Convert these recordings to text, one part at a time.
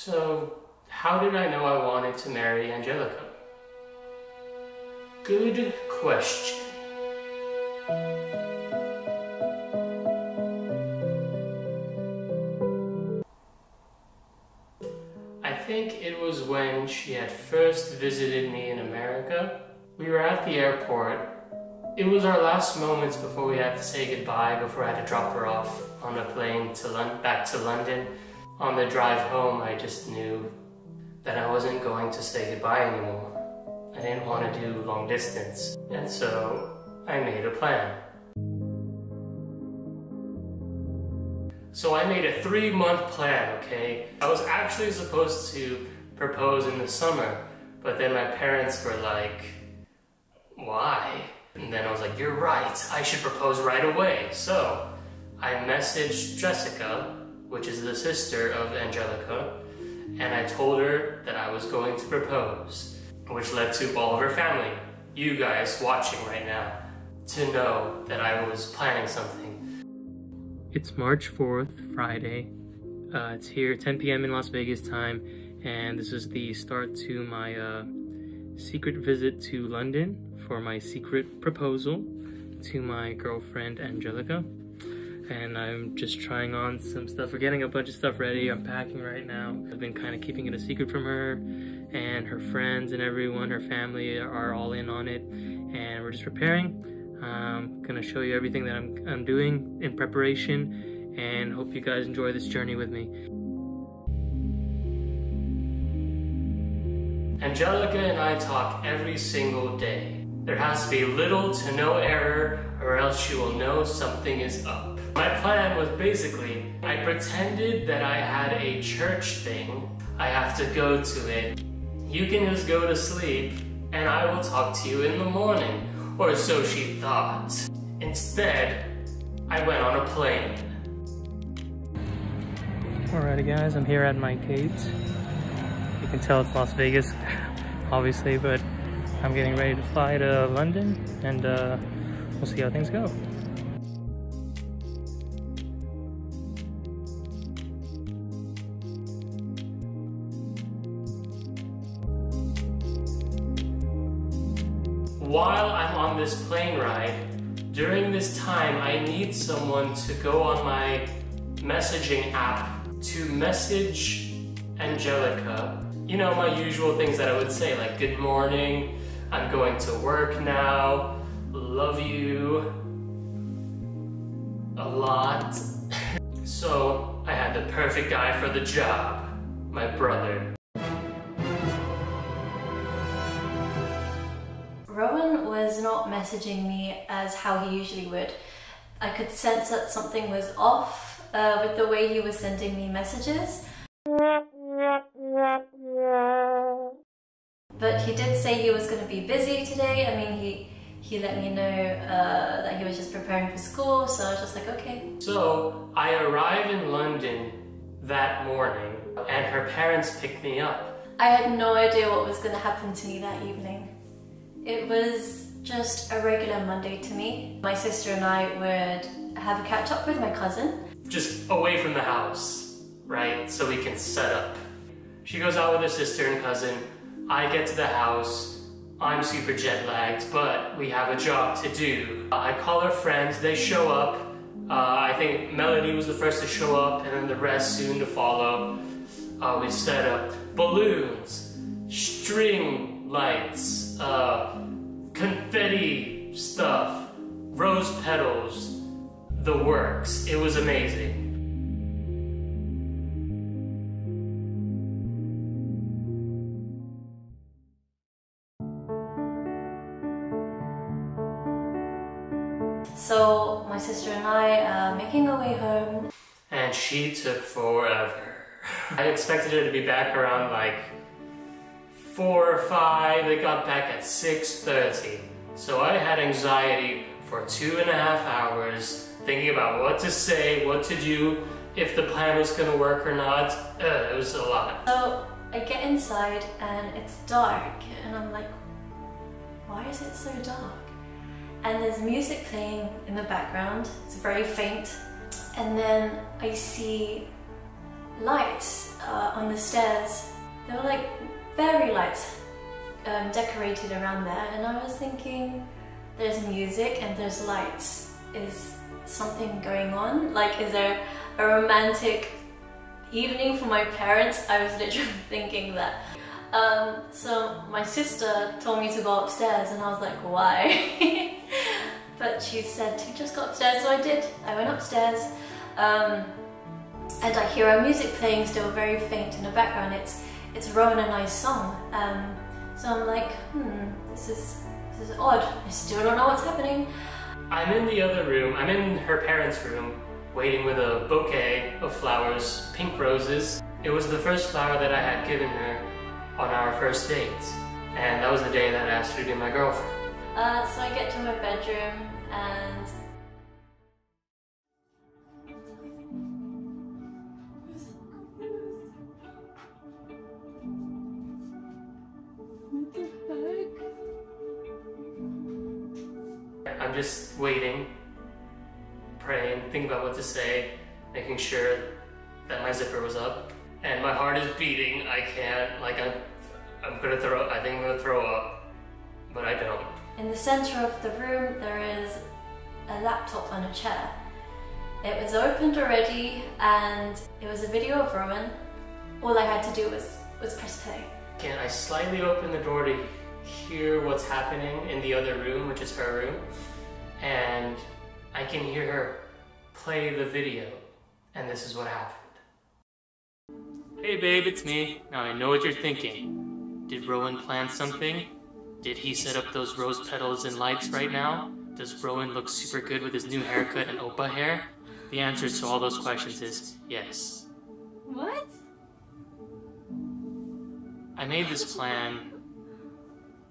So, how did I know I wanted to marry Angelica? Good question. I think it was when she had first visited me in America. We were at the airport. It was our last moments before we had to say goodbye, before I had to drop her off on a plane to back to London. On the drive home, I just knew that I wasn't going to say goodbye anymore. I didn't want to do long distance, and so I made a plan. So I made a 3-month plan, okay? I was actually supposed to propose in the summer, but then my parents were like, why? And then I was like, you're right, I should propose right away. So I messaged Jessica, which is the sister of Angelica, and I told her that I was going to propose, which led to all of her family, you guys watching right now, to know that I was planning something. It's March 4th, Friday. It's here 10 p.m. in Las Vegas time, and this is the start to my secret visit to London for my secret proposal to my girlfriend Angelica. And I'm just trying on some stuff. We're getting a bunch of stuff ready. I'm packing right now. I've been kind of keeping it a secret from her, and her friends and everyone, her family are all in on it, and we're just preparing. I'm gonna show you everything that I'm doing in preparation, and hope you guys enjoy this journey with me. Angelica and I talk every single day. There has to be little to no error, or else she will know something is up. My plan was basically, I pretended that I had a church thing. I have to go to it. You can just go to sleep, and I will talk to you in the morning. Or so she thought. Instead, I went on a plane. Alrighty guys, I'm here at my gate. You can tell it's Las Vegas, obviously, but I'm getting ready to fly to London, and we'll see how things go. While I'm on this plane ride, during this time I need someone to go on my messaging app to message Angelica. You know, my usual things that I would say, like good morning, I'm going to work now, love you a lot. So I had the perfect guy for the job, my brother. Rowen was not messaging me as how he usually would. I could sense that something was off with the way he was sending me messages. But he did say he was going to be busy today. I mean, he let me know that he was just preparing for school, so I was just like, okay. So I arrived in London that morning, and her parents picked me up. I had no idea what was going to happen to me that evening. It was just a regular Monday to me. My sister and I would have a catch up with my cousin. Just away from the house, right? So we can set up. She goes out with her sister and cousin. I get to the house. I'm super jet lagged, but we have a job to do. I call her friends, they show up. I think Melody was the first to show up, and then the rest soon to follow. We set up balloons, string lights, confetti stuff, rose petals, the works. It was amazing. So my sister and I making our way home. And she took forever. I expected her to be back around like 4 or 5, they got back at 6:30. So I had anxiety for 2.5 hours, thinking about what to say, what to do, if the plan was gonna work or not. It was a lot. So I get inside and it's dark, and I'm like, why is it so dark? And there's music playing in the background, it's very faint. And then I see lights on the stairs. There were like fairy lights decorated around there, and I was thinking, there's music and there's lights. Is something going on? Like, is there a romantic evening for my parents? I was literally thinking that. So my sister told me to go upstairs, and I was like, why? But she said to just go upstairs, so I did. I went upstairs, and I hear our music playing still very faint in the background. It's Rowen and I's song. So I'm like, this is odd. I still don't know what's happening. I'm in the other room. I'm in her parents' room, waiting with a bouquet of flowers, pink roses. It was the first flower that I had given her on our first date, and that was the day that I asked her to be my girlfriend. So I get to my bedroom, and I'm just waiting, praying, thinking about what to say, making sure that my zipper was up, and my heart is beating. I can't, like, I'm gonna throw, I think I'm gonna throw up, but I don't. in the center of the room there is a laptop on a chair. It was opened already, and it was a video of Rowen. All I had to do was press play. I slightly open the door to hear what's happening in the other room, which is her room, and I can hear her play the video, and this is what happened. Hey babe, it's me. Now I know what you're thinking. Did Rowen plan something? Did he set up those rose petals and lights right now? Does Rowen look super good with his new haircut and oppa hair? The answer to all those questions is yes. What? I made this plan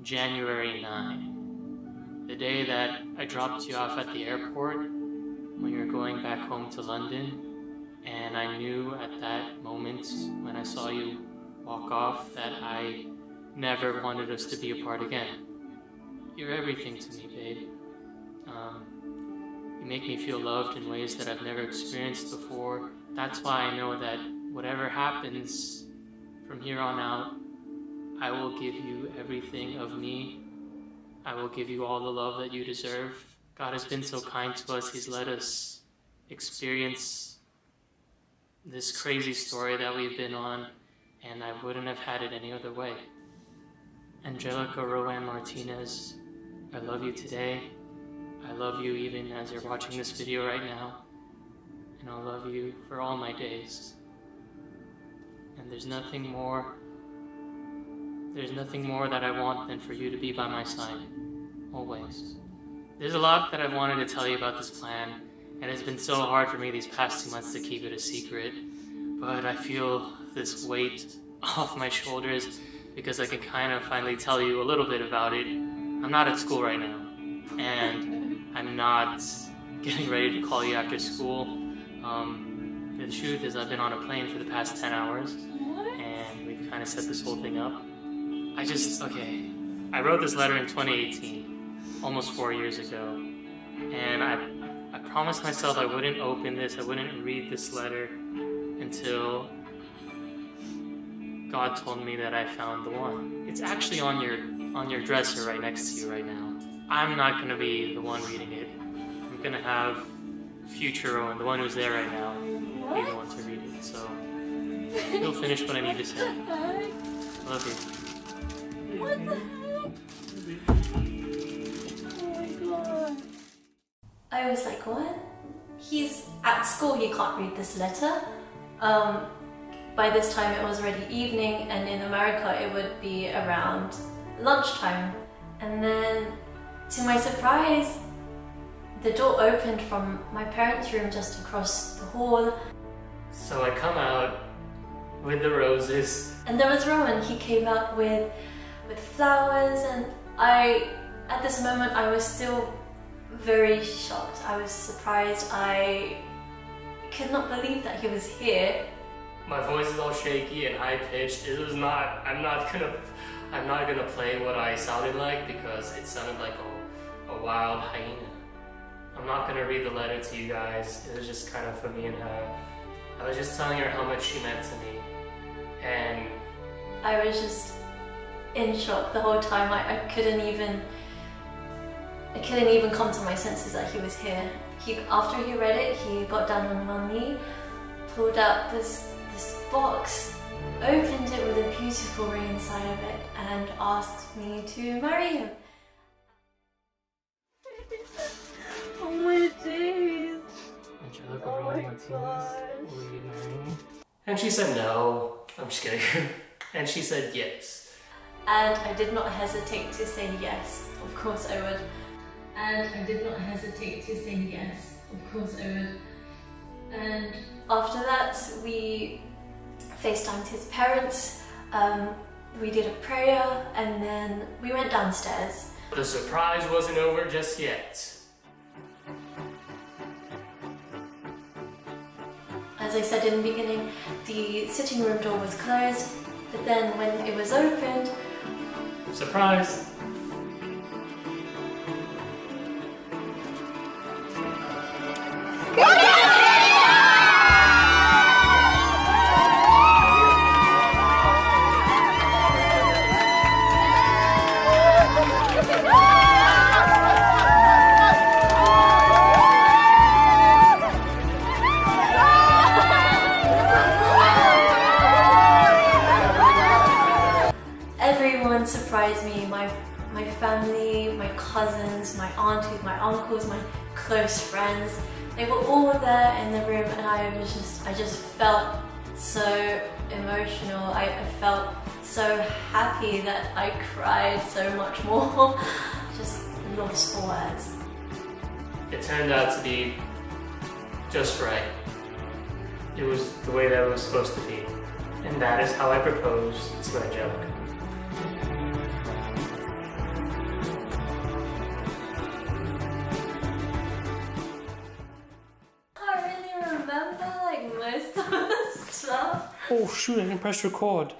January 9, the day that I dropped you off at the airport when you were going back home to London, and I knew at that moment when I saw you walk off that I never wanted us to be apart again. You're everything to me, babe. You make me feel loved in ways that I've never experienced before. That's why I know that whatever happens from here on out, I will give you everything of me. I will give you all the love that you deserve. God has been so kind to us. He's let us experience this crazy story that we've been on, and I wouldn't have had it any other way. Angelica Rowen Martinez, I love you today. I love you even as you're watching this video right now. And I'll love you for all my days. And there's nothing more that I want than for you to be by my side, always. There's a lot that I've wanted to tell you about this plan, and it's been so hard for me these past 2 months to keep it a secret, but I feel this weight off my shoulders because I can kind of finally tell you a little bit about it. I'm not at school right now, and I'm not getting ready to call you after school. The truth is I've been on a plane for the past 10 hours, and we've kind of set this whole thing up. I wrote this letter in 2018, almost 4 years ago, and I promised myself I wouldn't open this, I wouldn't read this letter until God told me that I found the one. It's actually on your dresser right next to you right now. I'm not gonna be the one reading it. I'm gonna have future Rowen, the one who's there right now, be the one to read it, so you'll finish what I need to say. I love you. What the heck? Oh my god. I was like, what? He's at school, he can't read this letter. By this time it was already evening, and in America it would be around lunchtime. And then, to my surprise, the door opened from my parents' room just across the hall. So I come out with the roses. And there was Rowen. He came out with flowers, and at this moment I was still very shocked. I was surprised. I could not believe that he was here. My voice is all shaky and high pitched. I'm not gonna play what I sounded like because it sounded like a wild hyena. I'm not gonna read the letter to you guys. It was just kind of for me and her. I was just telling her how much she meant to me, I was just in shock the whole time. I couldn't even come to my senses that he was here. After he read it, he got down on one knee, pulled out this box, opened it with a beautiful ring inside of it, and asked me to marry him. Oh my days. Angelica Rowen Martinez, will you marry me? And she said no. I'm just kidding. And she said yes. And I did not hesitate to say yes. Of course I would. And I did not hesitate to say yes. Of course I would. And after that, we FaceTimed his parents. We did a prayer, and then we went downstairs. The surprise wasn't over just yet. As I said in the beginning, the sitting room door was closed, but then when it was opened... Surprise! Everyone surprised me, my family, my cousins, my aunties, my uncles, my close friends. They were all there in the room, and I just felt so emotional. I felt so happy that I cried so much more. Just lost for words. It turned out to be just right. It was the way that it was supposed to be. And that is how I proposed to Angelica. Most of the stuff. Oh shoot, I didn't press record.